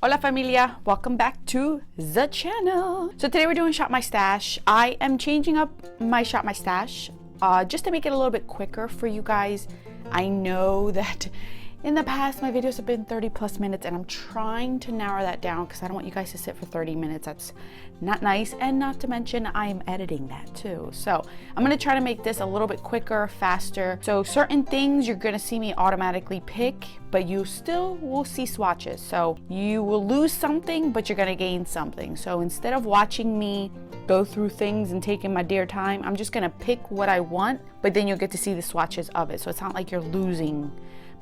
Hola familia, welcome back to the channel. So today we're doing Shop My Stash. I am changing up my Shop My Stash just to make it a little bit quicker for you guys. I know that in the past my videos have been 30 plus minutes and I'm trying to narrow that down because I don't want you guys to sit for 30 minutes. That's not nice, and not to mention I am editing that too. So I'm going to try to make this a little bit quicker, faster. So certain things you're going to see me automatically pick, but you still will see swatches. So you will lose something, but you're going to gain something. So instead of watching me go through things and taking my dear time, I'm just going to pick what I want, but then you'll get to see the swatches of it. So it's not like you're losing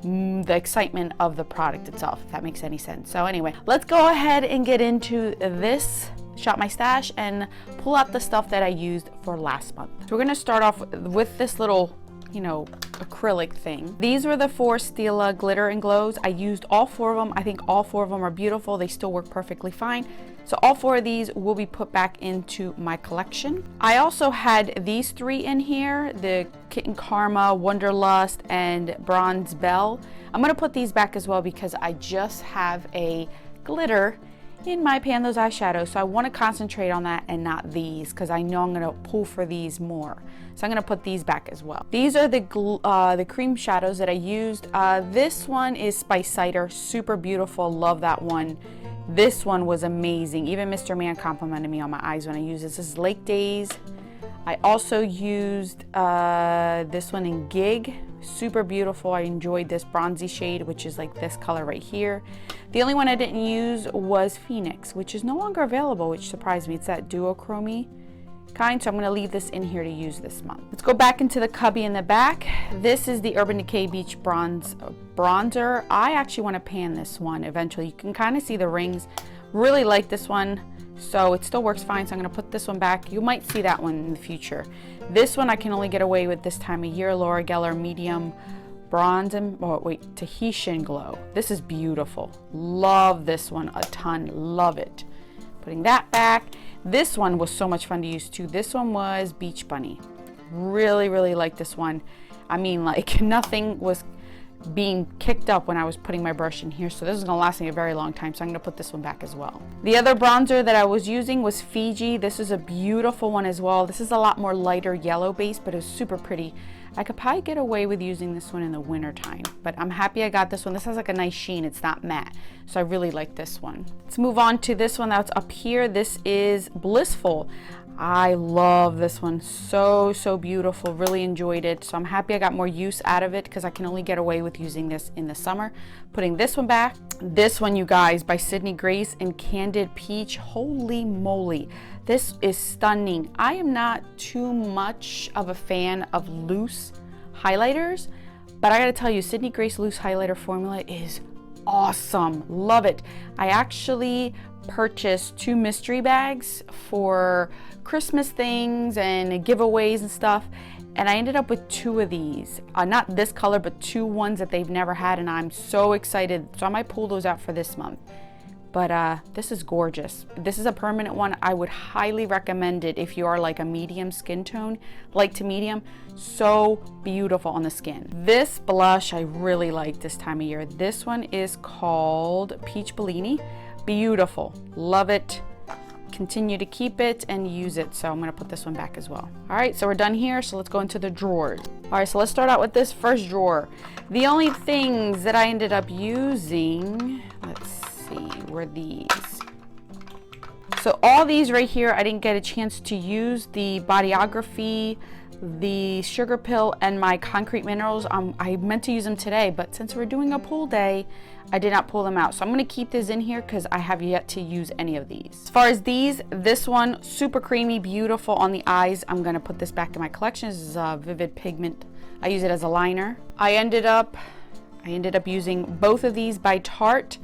the excitement of the product itself, if that makes any sense. So anyway, let's go ahead and get into this Shop My Stash and pull out the stuff that I used for last month. So we're going to start off with this little, acrylic thing. These were the 4 Stila glitter and glows. I used all 4 of them. I think all 4 of them are beautiful. They still work perfectly fine. So all 4 of these will be put back into my collection. I also had these 3 in here, the Kitten Karma, Wonderlust, and Bronze Belle. I'm going to put these back as well because I just have a glitter in my pan, those eyeshadows, so I want to concentrate on that and not these because I know I'm going to pull for these more. So I'm going to put these back as well. These are the cream shadows that I used. This one is Spice Cider, super beautiful, love that one. This one was amazing. Even Mr. Man complimented me on my eyes when I used this. This is Lake Days. I also used this one in Gig, super beautiful. I enjoyed this bronzy shade, which is like this color right here. The only one I didn't use was Phoenix, which is no longer available, which surprised me. It's that duochrome kind, so I'm going to leave this in here to use this month. Let's go back into the cubby in the back. This is the Urban Decay Beach Bronzer. I actually want to pan this one eventually. You can kind of see the rings. Really like this one, so it still works fine, so I'm going to put this one back. You might see that one in the future. This one I can only get away with this time of year. Laura Geller Medium Bronze and Tahitian Glow. This is beautiful. Love this one a ton. Love it. Putting that back. This one was so much fun to use too. This one was Beach Bunny. Really like this one. I mean, like, nothing was being kicked up when I was putting my brush in here, so this is going to last me a very long time, so I'm going to put this one back as well. The other bronzer that I was using was Fiji. This is a beautiful one as well. This is a lot more lighter yellow base, but it's super pretty. I could probably get away with using this one in the winter time, but I'm happy I got this one. This has like a nice sheen. It's not matte, so I really like this one. Let's move on to this one that's up here. This is Blissful. I love this one. So beautiful. Really enjoyed it. So I'm happy I got more use out of it because I can only get away with using this in the summer. Putting this one back. This one, you guys, by Sydney Grace in Candid Peach. Holy moly. This is stunning. I am not too much of a fan of loose highlighters, but I gotta tell you, Sydney Grace loose highlighter formula is awesome. Love it. I actually purchased 2 mystery bags for Christmas things and giveaways and stuff, and I ended up with 2 of these, not this color, but 2 ones that they've never had, and I'm so excited. So I might pull those out for this month. But this is gorgeous. This is a permanent one. I would highly recommend it if you are like a medium skin tone, light to medium. So beautiful on the skin. This blush I really like this time of year. This one is called Peach Bellini. Beautiful. Love it. Continue to keep it and use it. So I'm going to put this one back as well. All right, so we're done here. So let's go into the drawers. All right, so let's start out with this first drawer. The only things that I ended up using, let's see, were these. So all these right here, I didn't get a chance to use. The Bodyography, the Sugar Pill, and my Concrete Minerals. I meant to use them today, but since we're doing a pull day, I did not pull them out. So I'm going to keep this in here because I have yet to use any of these. As far as these, this one, super creamy, beautiful on the eyes. I'm going to put this back in my collection. This is a Vivid Pigment. I use it as a liner. I ended up using both of these by Tarte.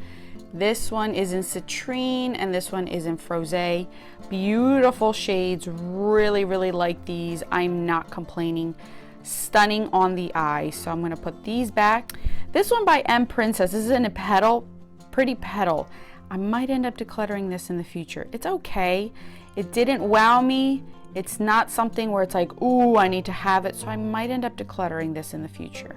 This one is in Citrine and this one is in Frosé. Beautiful shades. Really like these. I'm not complaining. Stunning on the eye. So I'm going to put these back. This one by M Princess. This is in a petal. Pretty petal. I might end up decluttering this in the future. It's okay. It didn't wow me. It's not something where it's like, ooh, I need to have it. So I might end up decluttering this in the future.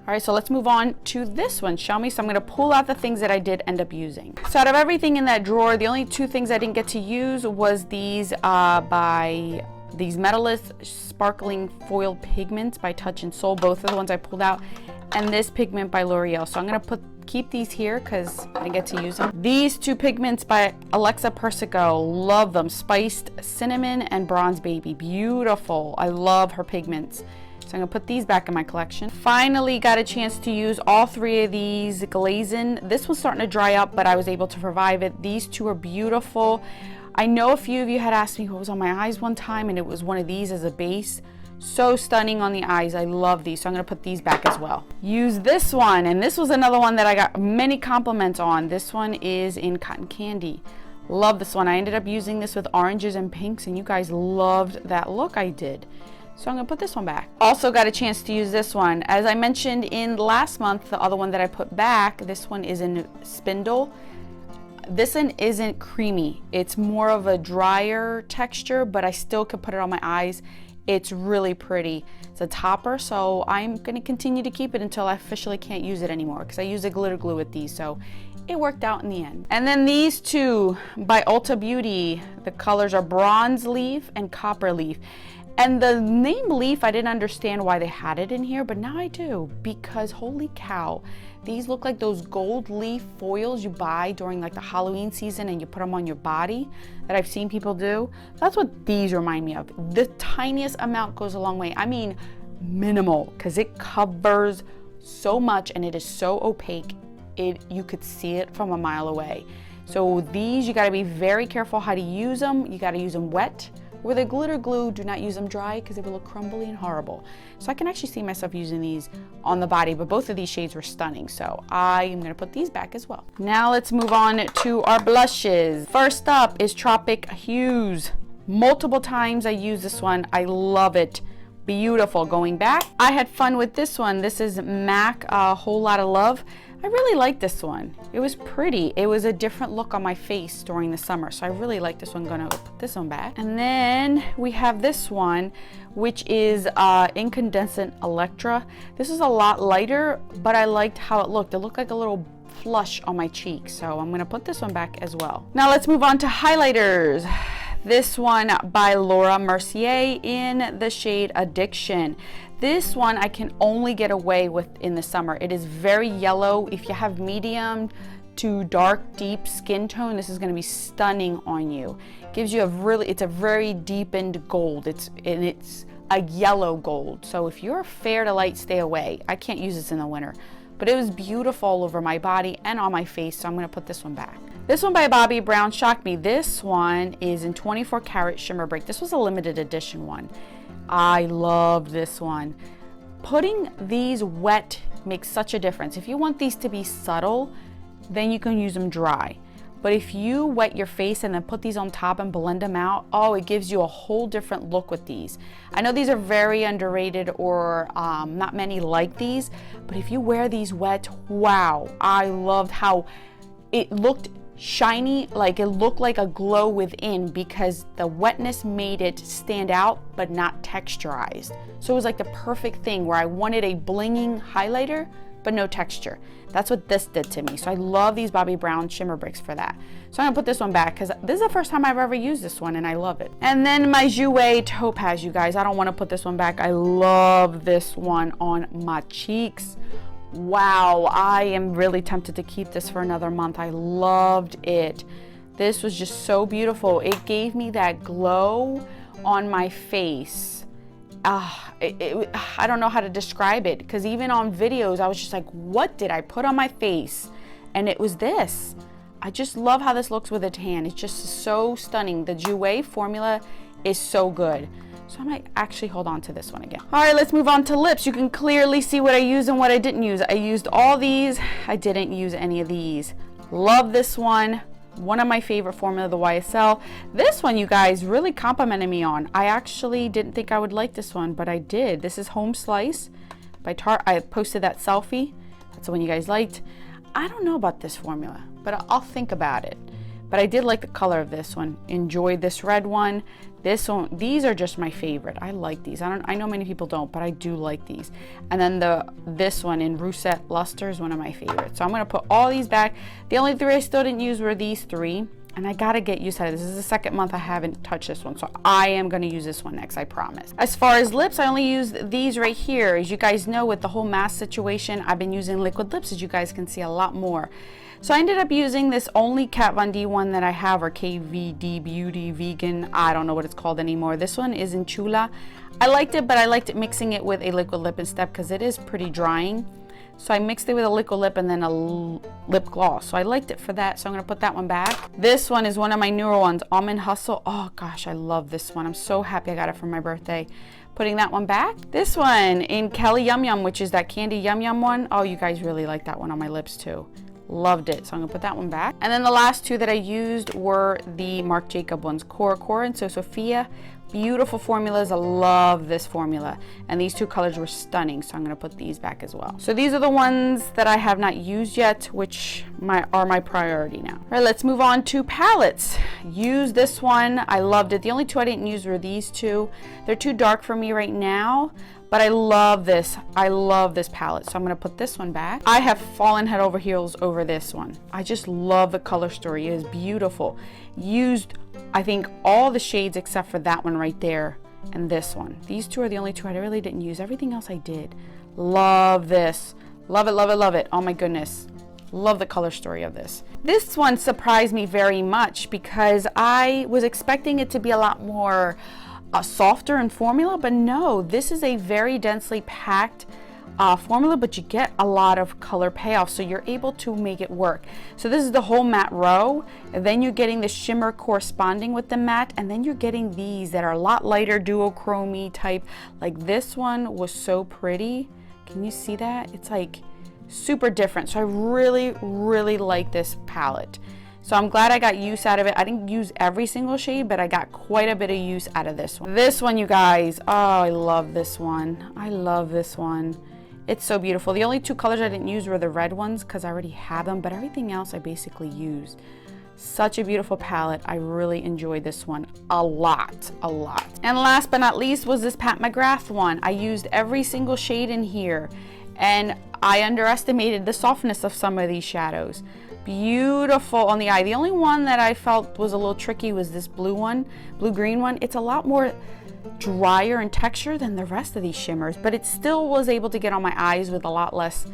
All right, so let's move on to this one, shall we? So I'm gonna pull out the things that I did end up using. So out of everything in that drawer, the only two things I didn't get to use was these by these Metalist Sparkling Foil Pigments by Touch and Soul. Both are the ones I pulled out. And this pigment by L'Oreal. So I'm gonna keep these here because I didn't get to use them. These two pigments by Alexa Persico, love them. Spiced Cinnamon and Bronze Baby, beautiful. I love her pigments. So I'm gonna put these back in my collection. Finally got a chance to use all three of these glazing. This was starting to dry up, but I was able to revive it. These two are beautiful. I know a few of you had asked me what was on my eyes one time, and it was one of these as a base. So stunning on the eyes. I love these, so I'm gonna put these back as well. Use this one, and this was another one that I got many compliments on. This one is in Cotton Candy. Love this one. I ended up using this with oranges and pinks, and you guys loved that look I did. So I'm gonna put this one back. Also got a chance to use this one. As I mentioned in last month, the other one that I put back, this one is in Spindle. This one isn't creamy. It's more of a drier texture, but I still could put it on my eyes. It's really pretty. It's a topper, so I'm gonna continue to keep it until I officially can't use it anymore because I use a glitter glue with these, so it worked out in the end. And then these two by Ulta Beauty. The colors are Bronze Leaf and Copper Leaf. And the name Leaf, I didn't understand why they had it in here, but now I do, because holy cow, these look like those gold leaf foils you buy during like the Halloween season and you put them on your body that I've seen people do. That's what these remind me of. The tiniest amount goes a long way. I mean, minimal, because it covers so much and it is so opaque. You could see it from a mile away. So these, you gotta be very careful how to use them. You gotta use them wet. With a glitter glue, do not use them dry because they will look crumbly and horrible. So I can actually see myself using these on the body, but both of these shades were stunning. So I am gonna put these back as well. Now let's move on to our blushes. First up is Tropic Hues. Multiple times I use this one. I love it. Beautiful. Going back, I had fun with this one. This is MAC A Whole Lot of Love. I really like this one. It was pretty. It was a different look on my face during the summer, so I really like this one. Gonna put this one back. And then we have this one, which is Incandescent Electra. This is a lot lighter, but I liked how it looked. It looked like a little flush on my cheek, so I'm gonna put this one back as well. Now let's move on to highlighters. This one by Laura Mercier in the shade Addiction. This one I can only get away with in the summer. It is very yellow. If you have medium to dark, deep skin tone, this is gonna be stunning on you. Gives you it's a very deepened gold. It's a yellow gold. So if you're fair to light, stay away. I can't use this in the winter, but it was beautiful all over my body and on my face, so I'm gonna put this one back. This one by Bobbi Brown shocked me. This one is in 24 karat shimmer break. This was a limited edition one. I love this one. Putting these wet makes such a difference. If you want these to be subtle, then you can use them dry. But if you wet your face and then put these on top and blend them out, oh, it gives you a whole different look with these. I know these are very underrated, or not many like these, but if you wear these wet, wow, I loved how it looked shiny, like it looked like a glow within because the wetness made it stand out but not texturized. So it was like the perfect thing where I wanted a blinging highlighter but no texture. That's what this did to me. So I love these Bobbi Brown shimmer bricks for that. So I'm gonna put this one back because this is the first time I've ever used this one and I love it. And then my Jouer Topaz, you guys, I don't want to put this one back. I love this one on my cheeks. Wow, I am really tempted to keep this for another month. I loved it. This was just so beautiful. It gave me that glow on my face. I don't know how to describe it because even on videos, I was just like, what did I put on my face? And it was this. I just love how this looks with a tan. It's just so stunning. The Jouer formula is so good. So I might actually hold on to this one again. All right, let's move on to lips. You can clearly see what I used and what I didn't use. I used all these. I didn't use any of these. Love this one. One of my favorite formula, the YSL. This one, you guys really complimented me on. I actually didn't think I would like this one, but I did. This is Home Slice by Tarte. I posted that selfie. That's the one you guys liked. I don't know about this formula, but I'll think about it. but I did like the color of this one. Enjoyed this red one. This one, these are just my favorite. I like these. I know many people don't, but I do like these. And then this one in Russet Luster is one of my favorites. So I'm gonna put all these back. The only three I still didn't use were these three. And I gotta get used to it. This is the second month I haven't touched this one. So I am gonna use this one next, I promise. As far as lips, I only use these right here. As you guys know, with the whole mask situation, I've been using liquid lips, as you guys can see a lot more. So I ended up using this only Kat Von D one that I have, or KVD Beauty Vegan. I don't know what it's called anymore. This one is in Chula. I liked it, but I liked it mixing it with a liquid lip instead because it is pretty drying. So I mixed it with a liquid lip and then a lip gloss. So I liked it for that. So I'm gonna put that one back. This one is one of my newer ones, Almond Hustle. Oh gosh, I love this one. I'm so happy I got it for my birthday. Putting that one back. This one in Kelly Yum Yum, which is that candy Yum Yum one. Oh, you guys really like that one on my lips too. Loved it. So I'm gonna put that one back. And then the last two that I used were the Marc Jacob ones, Cora and So Sophia. Beautiful formulas. I love this formula. And these two colors were stunning. So I'm gonna put these back as well. So these are the ones that I have not used yet, which are my priority now. All right, let's move on to palettes. Use this one. I loved it. The only two I didn't use were these two. They're too dark for me right now. But I love this. I love this palette. So I'm gonna put this one back. I have fallen head over heels over this one. I just love the color story. It is beautiful. Used, I think, all the shades except for that one right there and this one. These two are the only two I really didn't use. Everything else I did. Love this. Love it, love it, love it. Oh my goodness. Love the color story of this. This one surprised me very much because I was expecting it to be a lot more softer in formula, but no, this is a very densely packed formula, but you get a lot of color payoff, so you're able to make it work. So this is the whole matte row, and then you're getting the shimmer corresponding with the matte, and then you're getting these that are a lot lighter, duochrome type. Like this one was so pretty. Can you see that? It's like super different. So I really, really like this palette. So I'm glad I got use out of it. I didn't use every single shade, but I got quite a bit of use out of this one. This one, you guys, oh, I love this one. I love this one. It's so beautiful. The only two colors I didn't use were the red ones because I already have them, but everything else I basically used. Such a beautiful palette. I really enjoyed this one a lot, a lot. And last but not least was this Pat McGrath one. I used every single shade in here, and I underestimated the softness of some of these shadows. Beautiful on the eye. The only one that I felt was a little tricky was this blue one, blue-green one. It's a lot more drier in texture than the rest of these shimmers, but it still was able to get on my eyes with a lot less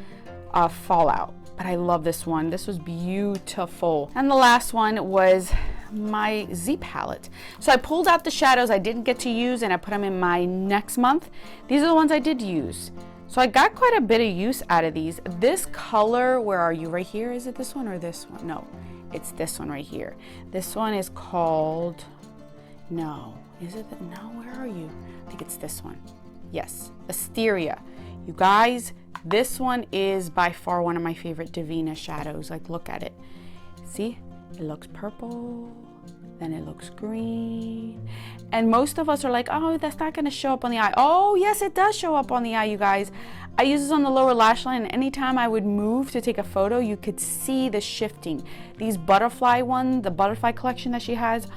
fallout. But I love this one. This was beautiful. And the last one was my Z palette. So I pulled out the shadows I didn't get to use and I put them in my next month. These are the ones I did use. So I got quite a bit of use out of these. This color, where are you? Right here? Is it this one or this one? No, it's this one right here. This one is called, no, is it? No, where are you? I think it's this one. Yes, Asteria. You guys, this one is by far one of my favorite Divina shadows. Like, look at it. See, it looks purple, then it looks green. And most of us are like, oh, that's not gonna show up on the eye. Oh, yes, it does show up on the eye, you guys. I use this on the lower lash line, and anytime I would move to take a photo, you could see the shifting. These butterfly one, the butterfly collection that she has,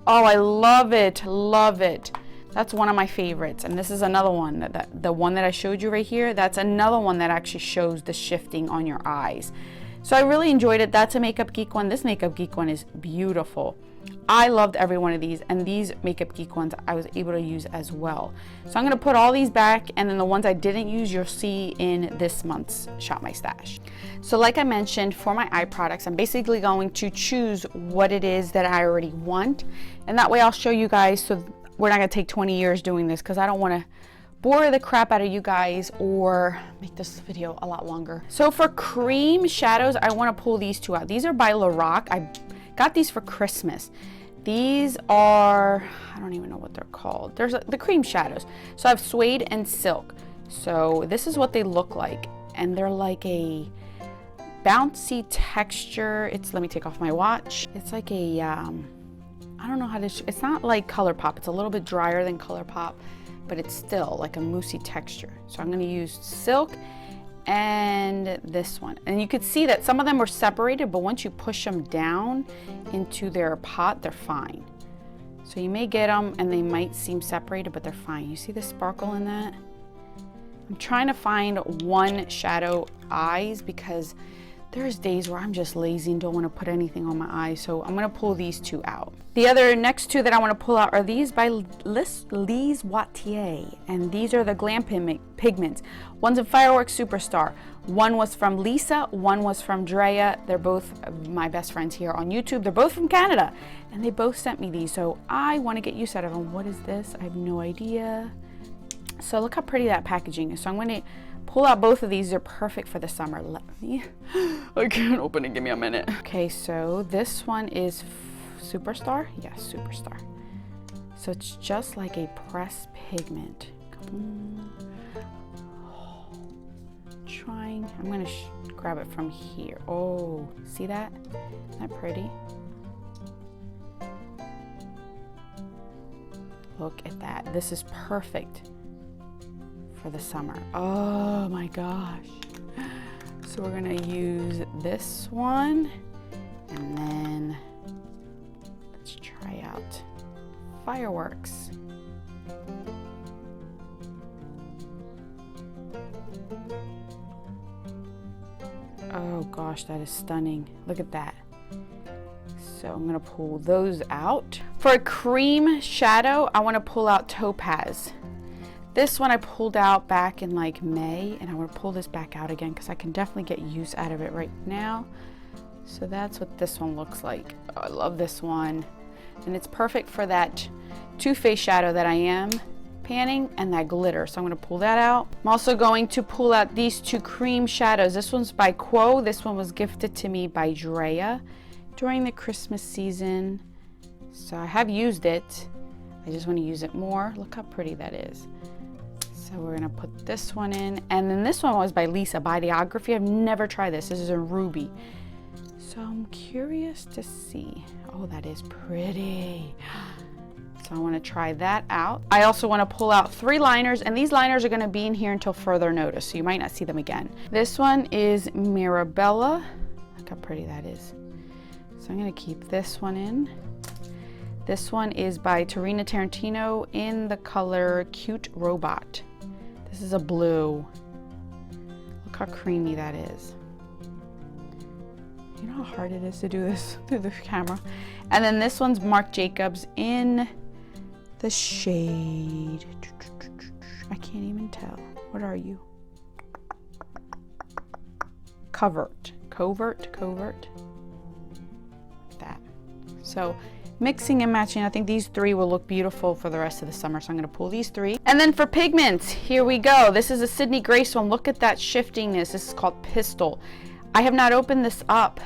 oh, I love it, love it. That's one of my favorites. And this is another one, the one that I showed you right here, that's another one that actually shows the shifting on your eyes. So I really enjoyed it. That's a Makeup Geek one. This Makeup Geek one is beautiful. I loved every one of these, and these Makeup Geek ones I was able to use as well. So I'm gonna put all these back, and then the ones I didn't use you'll see in this month's Shop My Stash. So like I mentioned, for my eye products, I'm basically going to choose what it is that I already want, and that way I'll show you guys, so we're not gonna take 20 years doing this because I don't wanna bore the crap out of you guys or make this video a lot longer. So for cream shadows, I wanna pull these two out. These are by Lorac. I got these for Christmas. These are, I don't even know what they're called. There's the cream shadows. So I have Suede and Silk. So this is what they look like. And they're like a bouncy texture. Let me take off my watch. It's like a, I don't know how to, it's not like ColourPop. It's a little bit drier than ColourPop, but it's still like a moussey texture. So I'm gonna use Silk and this one. And you could see that some of them were separated, but once you push them down into their pot, they're fine. So you may get them and they might seem separated, but they're fine. You see the sparkle in that? I'm trying to find one shadow eyes because there's days where I'm just lazy and don't want to put anything on my eyes. So I'm going to pull these two out. The other next two that I want to pull out are these by Lise Wattier. And these are the Glam Pigments. One's in Fireworks Superstar. One was from Lisa, one was from Drea. They're both my best friends here on YouTube. They're both from Canada. And they both sent me these. So I want to get use out of them. What is this? I have no idea. So look how pretty that packaging is. So I'm going to pull out both of these. They're perfect for the summer. Let me, I can't open it. Give me a minute. Okay, so this one is Superstar. Yes, Superstar. So it's just like a pressed pigment. Trying. I'm going to grab it from here. Oh, see that? Isn't that pretty? Look at that. This is perfect for the summer. Oh my gosh. So we're gonna use this one, and then let's try out Fireworks. Oh gosh, that is stunning. Look at that. So I'm gonna pull those out. For a cream shadow, I wanna pull out Topaz. This one I pulled out back in like May, and I want to pull this back out again because I can definitely get use out of it right now. So that's what this one looks like. Oh, I love this one. And it's perfect for that Too Faced shadow that I am panning and that glitter. So I'm going to pull that out. I'm also going to pull out these two cream shadows. This one's by Quo. This one was gifted to me by Drea during the Christmas season. So I have used it. I just want to use it more. Look how pretty that is. So we're gonna put this one in, and then this one was by Lisa, Biography. I've never tried this. This is a ruby. So I'm curious to see. Oh, that is pretty. So I want to try that out. I also want to pull out 3 liners, and these liners are going to be in here until further notice, so you might not see them again. This one is Mirabella. Look how pretty that is. So I'm going to keep this one in. This one is by Tarina Tarantino in the color Cute Robot. This is a blue. Look how creamy that is. You know how hard it is to do this through the camera? And then this one's Marc Jacobs in the shade. I can't even tell. What are you? Covert. That. So mixing and matching, I think these 3 will look beautiful for the rest of the summer. So I'm going to pull these 3. And then for pigments, here we go. This is a Sydney Grace one. Look at that shiftingness. This is called Pistol. I have not opened this up.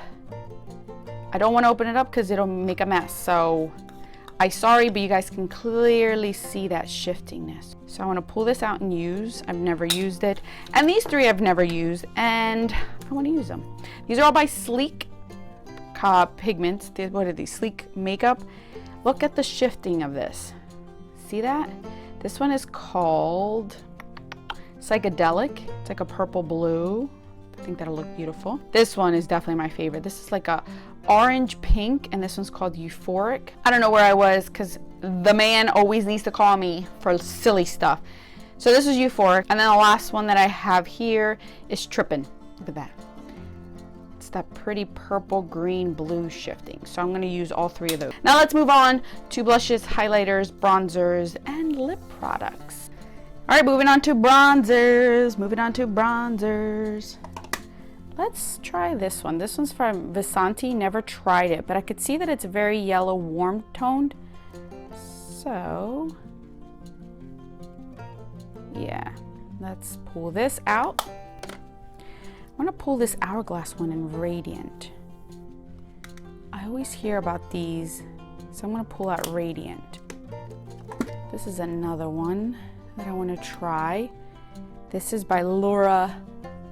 I don't want to open it up because it'll make a mess. So sorry, but you guys can clearly see that shiftingness. So I want to pull this out and use. I've never used it. And these 3 I've never used, and I want to use them. These are all by Sleek Pigments. What are these? Sleek Makeup. Look at the shifting of this. See that? This one is called Psychedelic. It's like a purple blue. I think that'll look beautiful. This one is definitely my favorite. This is like a orange pink, and this one's called Euphoric. I don't know where I was because the man always needs to call me for silly stuff. So this is Euphoric, and then the last one that I have here is Trippin'. Look at that. It's that pretty purple, green, blue shifting. So I'm going to use all 3 of those. Now let's move on to blushes, highlighters, bronzers, and lip products. All right, moving on to bronzers. Let's try this one. This one's from Visanti. Never tried it, but I could see that it's very yellow, warm toned. So, yeah, let's pull this out. I want to pull this Hourglass one in Radiant. I always hear about these, so I'm going to pull out Radiant. This is another one that I want to try. This is by Laura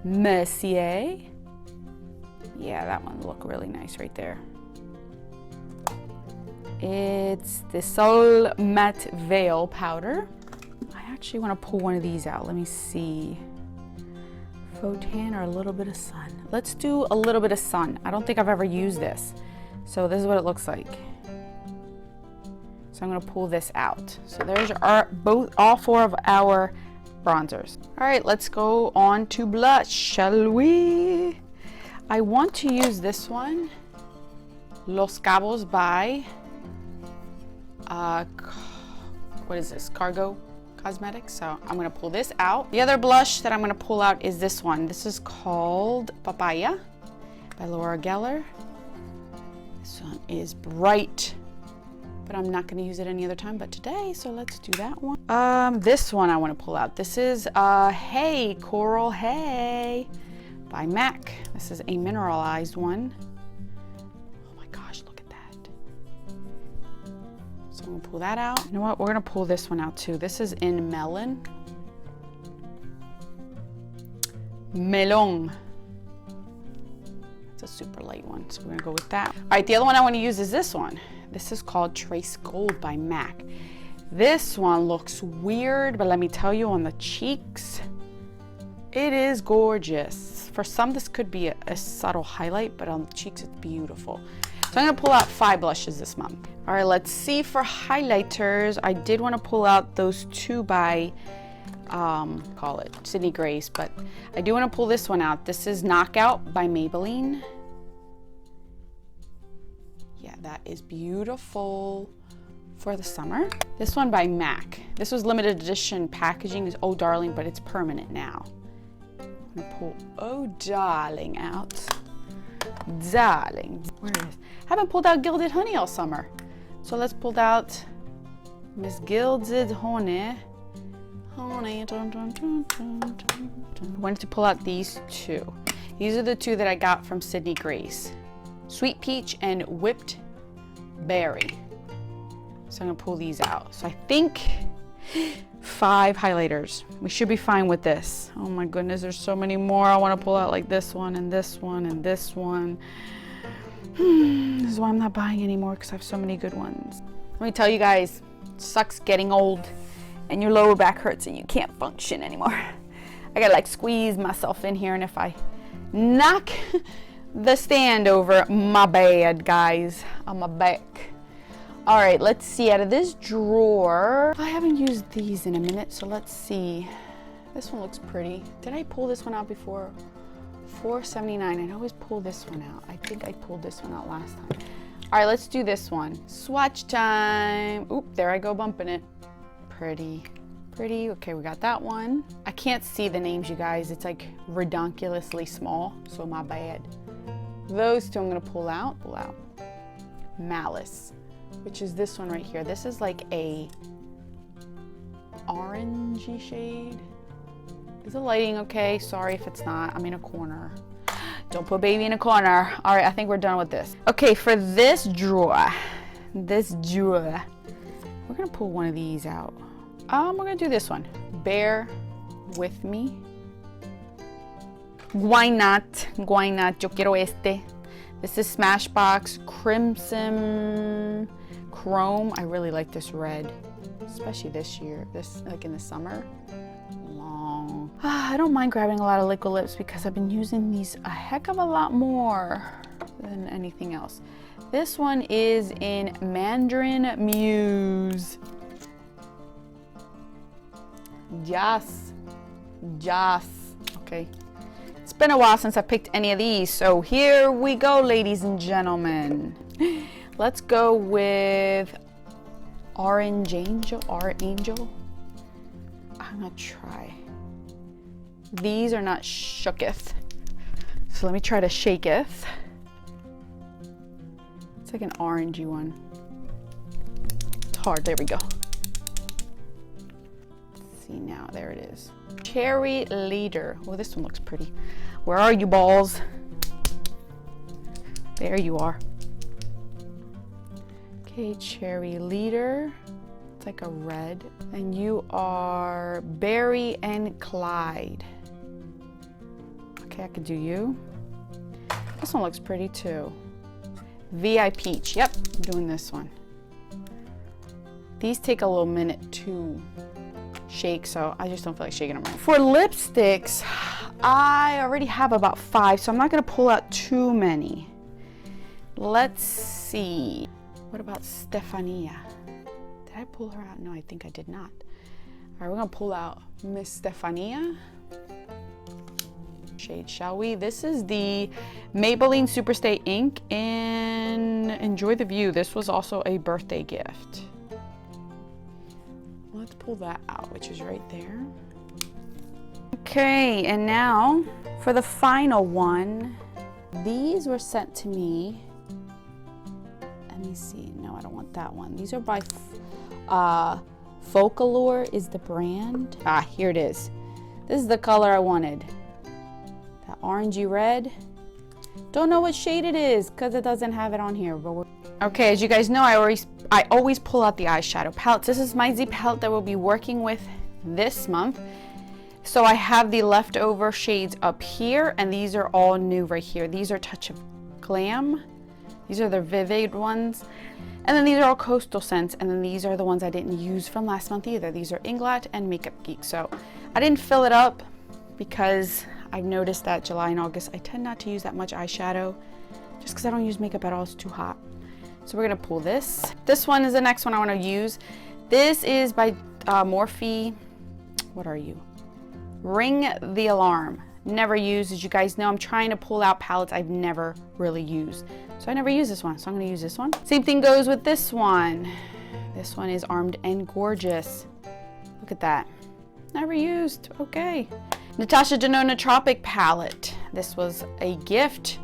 Mercier. Yeah, that one look really nice right there. It's the Sol Matte Veil powder. I actually want to pull one of these out. Let me see. Faux tan or a little bit of sun? Let's do a little bit of sun. I don't think I've ever used this. So this is what it looks like. So I'm gonna pull this out. So there's all 4 of our bronzers. All right, let's go on to blush, shall we? I want to use this one, Los Cabos by, what is this, Cargo Cosmetics. So I'm gonna pull this out. The other blush that I'm gonna pull out is this one. This is called Papaya by Laura Geller. This one is bright, but I'm not gonna use it any other time but today, so let's do that one. This one I wanna pull out. This is Hey, Coral Hey by MAC. This is a mineralized one. Oh my gosh, look at that. So I'm gonna pull that out. You know what, we're gonna pull this one out too. This is in Melon. Melon. It's a super light one, so we're gonna go with that. All right, the other one I wanna use is this one. This is called Trace Gold by MAC. This one looks weird, but let me tell you, on the cheeks, it is gorgeous. For some, this could be a subtle highlight, but on the cheeks, it's beautiful. So I'm gonna pull out 5 blushes this month. All right, let's see for highlighters. I did wanna pull out those 2 by, call it Sydney Grace, but I do wanna pull this one out. This is Knockout by Maybelline. Yeah, that is beautiful for the summer. This one by MAC. This was limited edition packaging. Is Oh Darling, but it's permanent now. I'm gonna pull Oh Darling out. Darling, where is it? Haven't pulled out Gilded Honey all summer. So let's pull out Miss Gilded Honey. Honey, dun, dun, dun, dun, dun, dun. I wanted to pull out these 2. These are the 2 that I got from Sydney Grace. Sweet Peach and Whipped Berry. So I'm gonna pull these out. So I think 5 highlighters. We should be fine with this. Oh my goodness, there's so many more. I wanna pull out like this one and this one and this one. This is why I'm not buying anymore, because I have so many good ones. Let me tell you guys, it sucks getting old and your lower back hurts and you can't function anymore. I gotta like squeeze myself in here, and if I knock the stand over, my bad, guys, on my back. All right, let's see, out of this drawer, I haven't used these in a minute, so let's see. This one looks pretty. Did I pull this one out before? $4.79. I always pull this one out. I think I pulled this one out last time. All right, let's do this one. Swatch time. Oop, there I go bumping it. Pretty, pretty. Okay, we got that one. I can't see the names, you guys. It's like redonkulously small, so my bad. Those 2 I'm gonna pull out. Pull out. Malice, which is this one right here. This is like a orangey shade. Is the lighting okay? Sorry if it's not. I'm in a corner. Don't put baby in a corner. All right, I think we're done with this. Okay, for this drawer, we're gonna pull one of these out. We're gonna do this one. Bear with me. Why not? Why not? Yo quiero este. This is Smashbox Crimson Chrome. I really like this red, especially this year. This, like in the summer. Long. I don't mind grabbing a lot of liquid lips because I've been using these a heck of a lot more than anything else. This one is in Mandarin Muse. Yes. Yes. Okay. It's been a while since I picked any of these, so here we go, ladies and gentlemen. Let's go with Orange Angel. I'm gonna try. These are not shooketh, so let me try to shaketh. It's like an orangey one. It's hard. There we go. Let's see now. There it is. Cherry Leader. Oh, this one looks pretty. Where are you, balls? There you are. Okay, Cherry Leader. It's like a red. And you are Berry and Clyde. Okay, I could do you. This one looks pretty too. VI Peach. Yep, I'm doing this one. These take a little minute to shake, so I just don't feel like shaking them right. For lipsticks, I already have about 5, so I'm not gonna pull out too many. Let's see. What about Stefania? Did I pull her out? No, I think I did not. All right, we're gonna pull out Miss Stefania. Shade, shall we? This is the Maybelline Superstay Ink in Enjoy the View. This was also a birthday gift. Let's pull that out, which is right there. Okay, and now for the final one. These were sent to me. Let me see. No, I don't want that one. These are by Focalure is the brand. Ah, here it is. This is the color I wanted. That orangey red. Don't know what shade it is because it doesn't have it on here. But okay, as you guys know, I always pull out the eyeshadow palettes. This is my Z palette that we'll be working with this month. So I have the leftover shades up here, and these are all new right here. These are Touch of Glam. These are the Vivid ones. And then these are all Coastal Scents, and then these are the ones I didn't use from last month either. These are Inglot and Makeup Geek. So I didn't fill it up because I've noticed that July and August, I tend not to use that much eyeshadow just because I don't use makeup at all. It's too hot. So we're gonna pull this. This one is the next one I wanna use. This is by Morphe. What are you? Ring the Alarm. Never used. As you guys know, I'm trying to pull out palettes I've never really used. So I never use this one, so I'm gonna use this one. Same thing goes with this one. This one is Armed and Gorgeous. Look at that. Never used, okay. Natasha Denona Tropic palette. This was a gift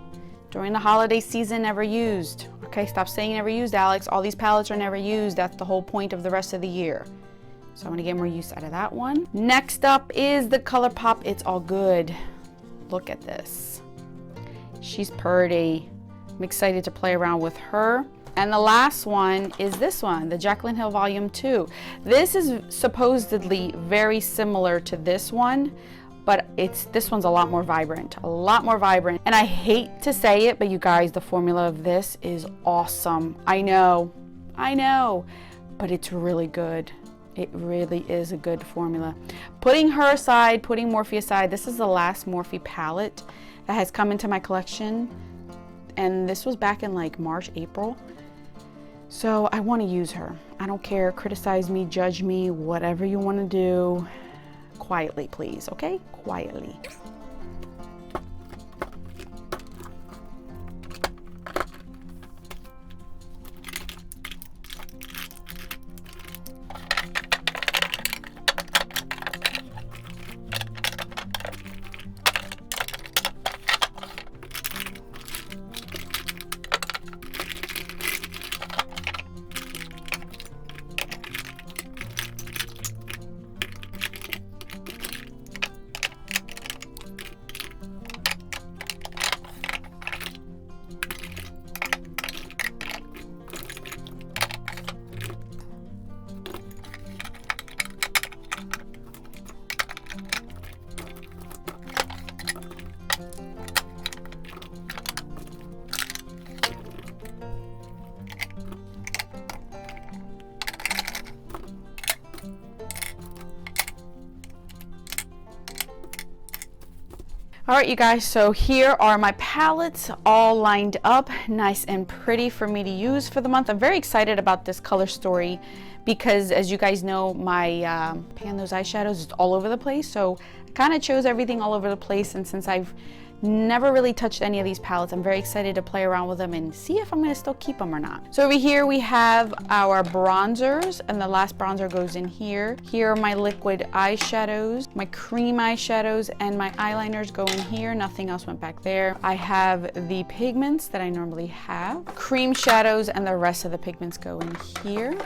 during the holiday season, never used. Okay, stop saying never used, Alex. All these palettes are never used. That's the whole point of the rest of the year. So I'm gonna get more use out of that one. Next up is the ColourPop It's All Good. Look at this. She's pretty. I'm excited to play around with her. And the last one is this one, the Jaclyn Hill Volume 2. This is supposedly very similar to this one, but this one's a lot more vibrant, And I hate to say it, but you guys, the formula of this is awesome. I know, but it's really good. It really is a good formula. Putting her aside, putting Morphe aside, this is the last Morphe palette that has come into my collection. And this was back in like March, April. So I want to use her. I don't care, criticize me, judge me, whatever you want to do. Quietly, please, okay? Quietly. All right, you guys, so here are my palettes all lined up, nice and pretty for me to use for the month. I'm very excited about this color story because, as you guys know, my Pan Those eyeshadows is all over the place. So I kind of chose everything all over the place, and since I've never really touched any of these palettes, I'm very excited to play around with them and see if I'm going to still keep them or not. So over here we have our bronzers, and the last bronzer goes in here. Here are my liquid eyeshadows, my cream eyeshadows, and my eyeliners go in here. Nothing else went back there. I have the pigments that I normally have, cream shadows, and the rest of the pigments go in here.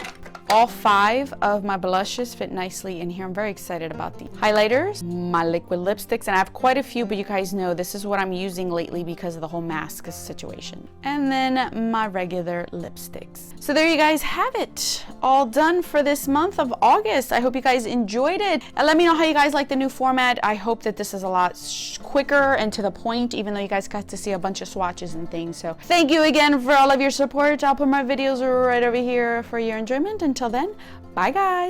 All 5 of my blushes fit nicely in here. I'm very excited about the highlighters, my liquid lipsticks, and I have quite a few, but you guys know this is what I'm using lately because of the whole mask situation. And then my regular lipsticks. So there you guys have it. All done for this month of August. I hope you guys enjoyed it. And let me know how you guys like the new format. I hope that this is a lot quicker and to the point, even though you guys got to see a bunch of swatches and things. So thank you again for all of your support. I'll put my videos right over here for your enjoyment. Until then, bye guys.